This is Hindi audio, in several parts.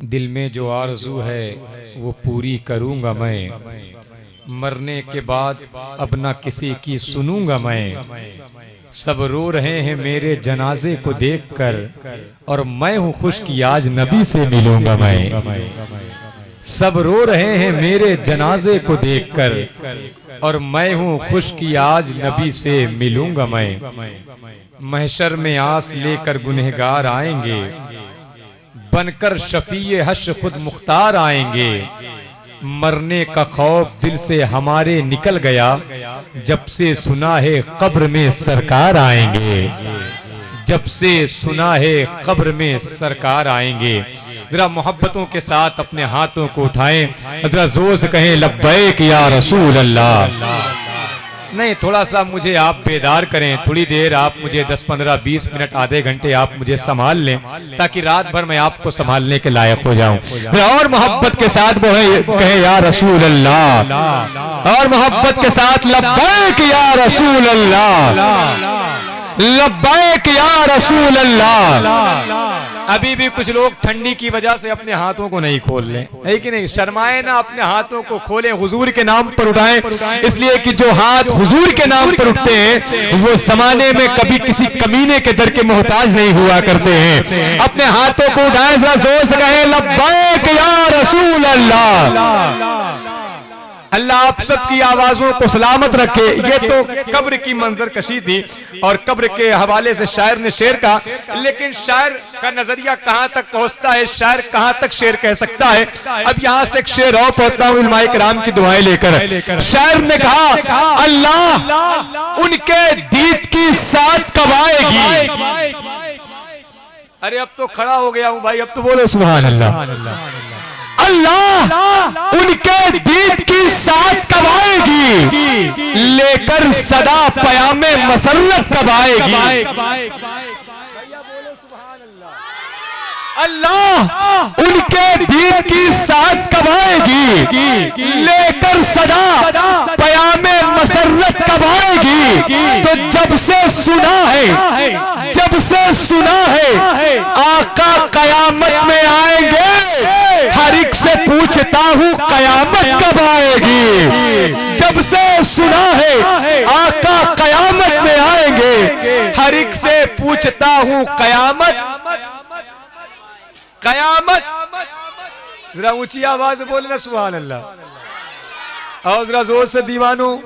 दिल में जो आरज़ू है वो पूरी करूँगा मैं, मरने के बाद अब ना किसी की सुनूंगा मैं। सब रो रहे हैं मेरे जनाजे को देखकर और मैं हूँ खुश कि आज नबी से मिलूंगा मैं। सब रो रहे हैं मेरे जनाजे को देखकर और मैं हूँ खुश कि आज नबी से मिलूंगा मैं। महशर में आस लेकर गुनहगार आएंगे, बनकर शफीए हश्र खुद मुख्तार आएंगे। मरने का खौफ दिल से हमारे निकल गया, जब से सुना है कब्र में सरकार आएंगे। जब से सुना है कब्र में सरकार आएंगे। जरा मोहब्बतों के साथ अपने हाथों को उठाएं, जरा जोर से कहें लब्बैक या रसूल अल्लाह। नहीं, थोड़ा सा मुझे आप बेदार करें, थोड़ी देर आप मुझे 10, 15, 20 मिनट, आधे घंटे आप मुझे संभाल लें, ताकि रात भर मैं आपको संभालने के लायक हो जाऊं। और मोहब्बत के साथ वो कहे या रसूल अल्लाह, और मोहब्बत के साथ लब्बैक या रसूल अल्लाह, लब्बैक या रसूल अल्लाह। अभी भी कुछ लोग ठंडी की वजह से अपने हाथों को नहीं खोल लें, है कि नहीं? शर्माए ना, अपने हाथों को खोलें, हुजूर के नाम पर उठाएं, इसलिए कि जो हाथ हुजूर के नाम पर उठते हैं वो जमाने में कभी किसी कमीने के दर के मोहताज नहीं हुआ करते हैं। अपने हाथों को उठाएं, जरा जोर से कहें लब्बैक या रसूल अल्लाह। अल्लाह आप सबकी आवाजों को सलामत रखे। ये तो कब्र की मंजर कशी थी और कब्र के हवाले से शायर ने शेर कहा, लेकिन शायर का नजरिया कहां तक पहुंचता है, शायर कहां तक शेर कह सकता है। अब यहां से एक शेर और पढ़ता हूं उलमाए किराम की दुआएं लेकर। शायर ने कहा, अल्लाह उनके दीद की साथ कब आएगी। अरे अब तो खड़ा हो गया हूं भाई, अब तो बोलो सुभान अल्लाह। अल्लाह उनके दीद की साथ कब आएगी, लेकर सदा पयामे मसल्लत कब आएगी। अल्लाह उनके दीद की साथ कब आएगी, लेकर सदा पयामे मसर्रत कब आएगी। तो जब से सुना है, जब से सुना है आका कयामत में आएंगे, हर एक से पूछता हूँ कयामत कब आएगी। जब से सुना है आका कयामत में आएंगे, हर एक से पूछता हूँ कयामत कयामत। जरा ऊंची आवाज बोले ना सुभान अल्लाह, और जरा जोर से दीवानों।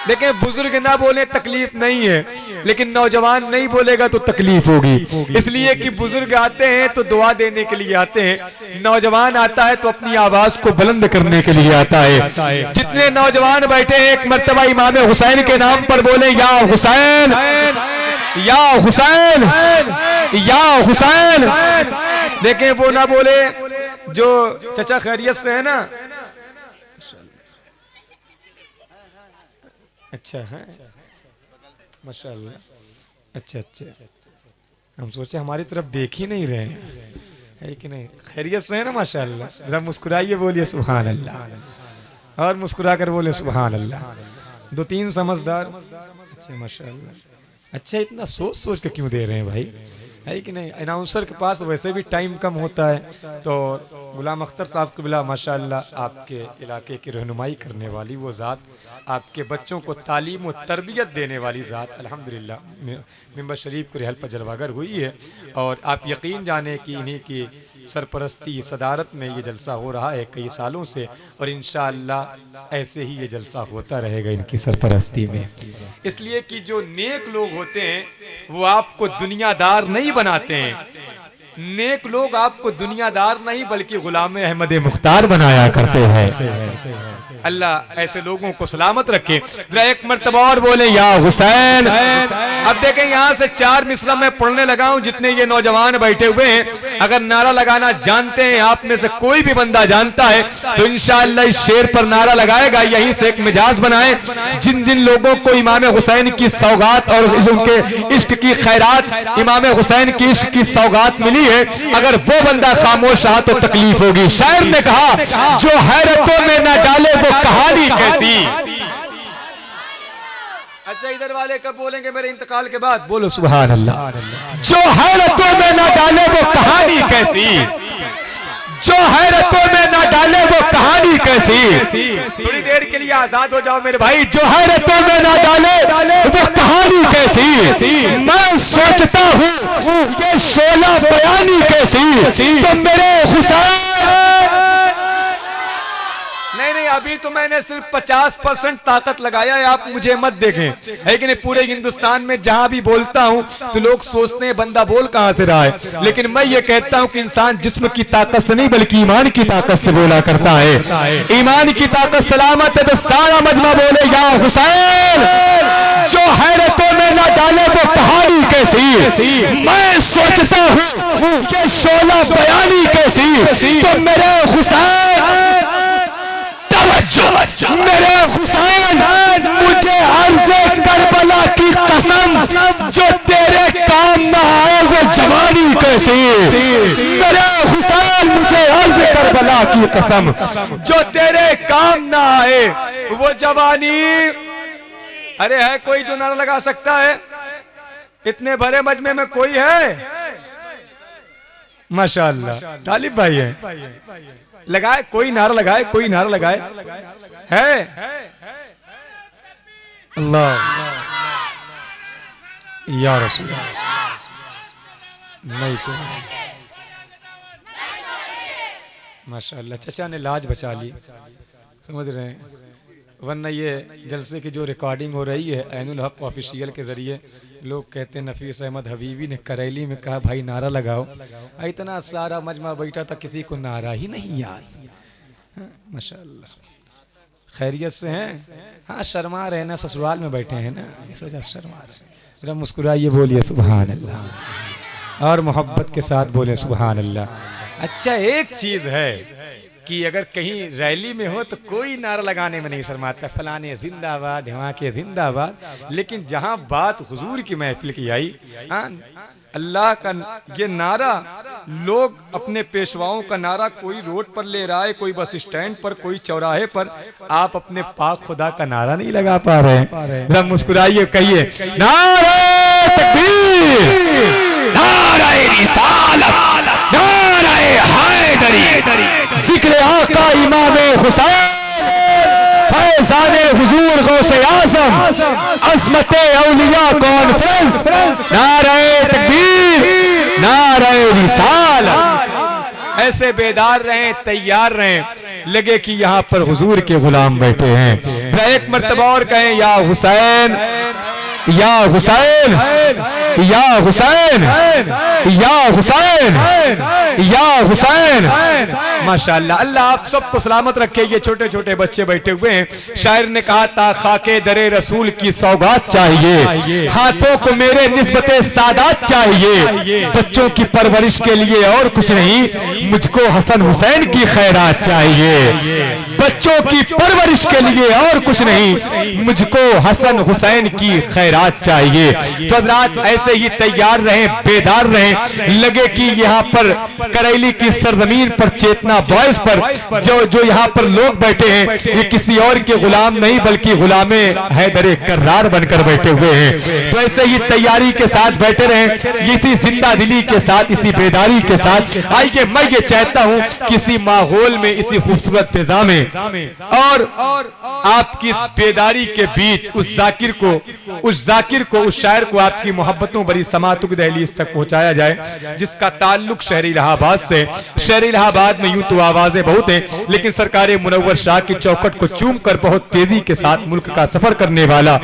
लेकिन बुजुर्ग ना बोले तकलीफ नहीं है, लेकिन नौजवान नहीं बोलेगा तो तकलीफ होगी। इसलिए कि बुजुर्ग आते हैं तो दुआ देने के लिए आते हैं, नौजवान आता है तो अपनी आवाज को बुलंद करने के लिए आता है। जितने नौजवान बैठे हैं एक मर्तबा इमाम हुसैन के नाम पर बोले या हुसैन, या हुसैन, या हुसैन। देखें वो ना बोले जो चचा खैरियत से है ना, अच्छा है माशाल्लाह, अच्छा अच्छा, हम सोचे हमारी तरफ देख ही नहीं रहे हैं, है कि नहीं? खैरियत से है ना माशाल्लाह। जरा मुस्कुराइए, बोलिए सुभान अल्लाह, और मुस्कुरा कर बोले सुभान अल्लाह। 2-3 समझदार, अच्छा माशाल्लाह। अच्छा, इतना सोच सोच के क्यों दे रहे हैं भाई, है कि नहीं? अनाउंसर के पास वैसे भी टाइम कम होता है, तो गुलाम अख्तर साहब को बिला माशाल्लाह आपके इलाके की रहनुमाई करने वाली वो ज़ात, आपके बच्चों को तालीम और तरबियत देने वाली ज़ात अल्हम्दुलिल्लाह मिंबर शरीफ को रहल पर जलवागर हुई है। और आप यकीन जाने कि इन्हीं की सरपरस्ती सदारत में ये जलसा हो रहा है कई सालों से, और इंशाअल्लाह ऐसे ही ये जलसा होता रहेगा इनकी सरपरस्ती में। इसलिए कि जो नेक लोग होते हैं वो आपको दुनियादार नहीं बनाते हैं, नेक लोग आपको दुनियादार नहीं बल्कि गुलाम अहमद मुख्तार बनाया करते हैं। अल्लाह ऐसे लोगों को सलामत रखे। जरा एक मर्तबा और बोले या हुसैन। अब देखें यहाँ से 4 मिसरा में पढ़ने लगा हूँ, जितने ये नौजवान बैठे हुए हैं अगर नारा लगाना जानते हैं, आप में से कोई भी बंदा जानता है तो इंशाअल्लाह इस शेर पर नारा लगाएगा, यहीं से एक मिजाज बनाए। जिन जिन लोगों को इमाम हुसैन की सौगात और उनके इश्क की खैरात, इमाम हुसैन की इश्क की सौगात मिली है, अगर वो बंदा खामोश रहा तो तकलीफ होगी। शायर ने कहा जो हैरतों में न डाले वो कहानी कैसी। अच्छा, इधर वाले कब बोलेंगे मेरे इंतकाल के बाद? बोलो सुभान अल्लाह। जो हैरतों में न डाले वो कहानी कैसी, जो हैरतों में ना डाले वो कहानी कैसी। थोड़ी देर के लिए आजाद हो जाओ मेरे भाई। जो हैरतों में ना डाले वो कहानी कैसी। मैं सोचता हूँ ये शोला बयानी कैसी। तो मेरे हुसैन नहीं, अभी तो मैंने सिर्फ 50% ताकत लगाया है, आप मुझे मत देखें। लेकिन पूरे हिंदुस्तान में जहां भी बोलता हूं तो लोग सोचते हैं बंदा बोल कहां से रहा है, लेकिन मैं ये कहता हूं कि इंसान जिस्म की ताकत से नहीं बल्कि ईमान की ताकत से बोला करता है। ईमान की ताकत सलामत है तो सारा मजमा बोले या हुसैन। जो हैरतों में ना डाले वो कहानी कैसी। मैं सोचता हूं ये शोला बयानी कैसी। तो मेरे हुसैन मेरे हुसैन मुझे अर्ज़े करबला की कसम जो तेरे काम ना आए वो जवानी कैसी। मेरे हुसैन मुझे अर्ज़े करबला की कसम जो तेरे काम ना आए वो जवानी। अरे है कोई जो नारा लगा सकता है? इतने भरे मजमे में कोई है? माशाअल्लाह तालिब भाई है। लगाए कोई नारा लगाए, कोई नारा लगाए है। अल्लाह या रसूल नहीं सुना। माशाअल्लाह चचा ने लाज बचा ली, समझ रहे हैं, वरना ये जलसे की जो रिकॉर्डिंग हो रही है ऐनुल हक ऑफिशियल के जरिए लोग कहते हैं नफीस अहमद हबीबी ने करेली में कहा भाई नारा लगाओ। इतना सारा मजमा बैठा था किसी को नारा ही नहीं याद। माशाअल्लाह खैरियत से हैं? हाँ शर्मा रहे ना, ससुराल में बैठे हैं ना, इस वजह से शर्मा रहे। जरा मुस्कुराइए, बोलिए सुभान अल्लाह और मोहब्बत के साथ बोले सुभान अल्लाह। अच्छा एक चीज़ है कि अगर कहीं रैली में हो तो कोई नारा लगाने में नहीं शर्माता, फलाने जिंदाबाद ढिमाके जिंदाबाद, लेकिन जहां बात हुजूर की महफिल की आई, अल्लाह का ये नारा, लोग अपने पेशवाओं का नारा कोई रोड पर ले रहा है, कोई बस स्टैंड पर, कोई चौराहे पर, आप अपने पाक खुदा का नारा नहीं लगा पा रहे हैं। जरा मुस्कुराइए, कहिए नारे तकबीर, नारे रिसालत, नारे हैदरी, जिक्र आका इमामे हुसैन, फैज़ाने हुजूर गौसे आज़म, अज़मते औलिया कॉन्फ्रेंस, नारे तकबीर, नारे रिसालत। ऐसे बेदार रहें, तैयार रहें, लगे कि यहाँ पर हुजूर के गुलाम बैठे हैं। एक मर्तबा और कहें या हुसैन, या हुसैन, या हुसैन, या हुसैन, या हुसैन। माशाअल्लाह, अल्लाह आप सबको सलामत रखे। ये छोटे छोटे बच्चे बैठे हुए हैं। शायर ने कहा था खाके दरे रसूल की सौगात चाहिए, हाथों को मेरे निस्बते सादात चाहिए, बच्चों की परवरिश के लिए और कुछ नहीं, मुझको हसन हुसैन की खैरात चाहिए। बच्चों की परवरिश के लिए और कुछ नहीं, मुझको हसन हुसैन की खैरात चाहिए। तो हज़रात ऐसे ही तैयार रहें, बेदार रहें, लगे कि यहाँ पर करेली की सरजमीन पर, चेतना बॉयज पर जो यहाँ पर लोग बैठे हैं, ये किसी और के गुलाम नहीं बल्कि गुलामे हैदरे कर्रार बनकर बैठे हुए हैं। तो ऐसे ही तैयारी के साथ बैठे रहें, इसी जिंदा दिली के साथ, इसी बेदारी के साथ। आइए मैं ये चाहता हूँ किसी माहौल में, इसी खूबसूरत फिजा में और आपकी इस बेदारी के बीच उस जाकिर को, उस शायर को आपकी मोहब्बतों बड़ी समातों की दहलीज तक पहुंचाया जाए, जिसका ताल्लुक शहर इलाहाबाद से। शहर इलाहाबाद में यूं तो आवाजें बहुत हैं, लेकिन सरकार मुनव्वर शाह की चौखट को चूम कर बहुत तेजी के साथ मुल्क का सफर करने वाला,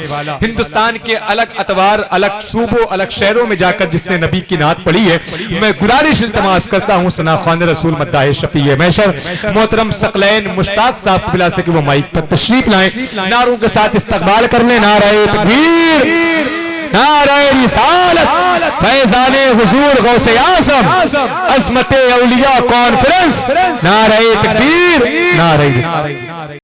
हिंदुस्तान के अलग अतवार, अलग सूबों, अलग शहरों में जाकर जिसने नबी की नात पढ़ी है, मैं गुजारिश इल्तमास करता हूँ सना खान रसूल मद्दाह शफी महशर मोहतरम सकलैन मुश्ताक साहब को बिला से कि वो माइक पर तशरीफ लाएं, नारों के साथ इस्तकबाल कर लें। नारे तकबीर, नारे रिसालत, फैज़ाने हुजूर गौसे आज़म, अज़मते औलिया कॉन्फ्रेंस, नारे तकबीर, नारे रिसालत।